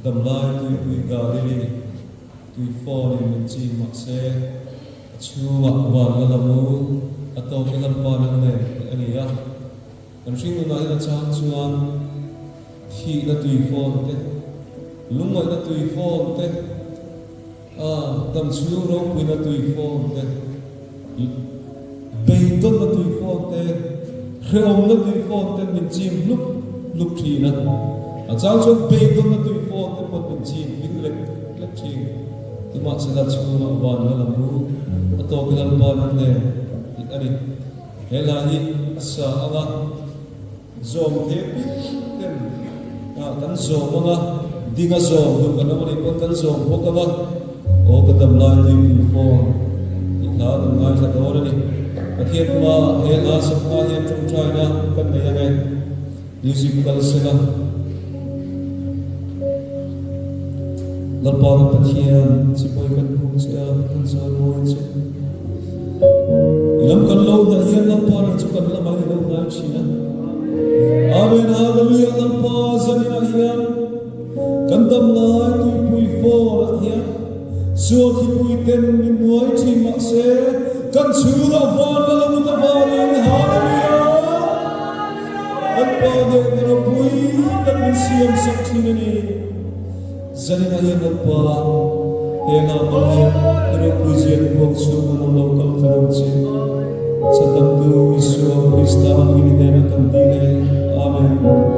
đầm lai tui gà đi tui phò đi mình chỉ mặc xe chu mặc vàng là lamu atau cái lâm pa năng này anh ấy à anh sinh người nói là chang chuan thì là tui phò thế lung mai là tui phò thế tầm chu rau pui là tui phò thế bê tôn là tui phò thế rau là tui phò thế mình chỉ lúc thì là cháu cho bê tôn là tui phò thế một mình chỉ mình lệch chỉ thì mà sẽ là chu mặc vàng là lamu atau cái lâm pa năng này anh ấy hay là gì sa anh zoom thế tem kan zoom nga dinga zoom du kan naman ipon kan zoom po ka ba o kadam lai di po la dum ngai sa do ni pathian ma he la sa ma he trong trai na kan mai ngai musical sega la pa pathian si boy kan pu sia kan sa mo che ilam kan lo da hian la pa chu kan la mai lo na china amen hallelujah lam pa zanina hian kan dam lai tu pui fo la hian suo ki pui ten min nuai chi ma se kan chu la van la mu ta van hallelujah kan pa de na pui kan min siam sak chi ni zanina hian lam pa he na ma ni pui jian bok chu na lo kal kal chi Sadam tu Isu Krista ini dengan kandile. Amen.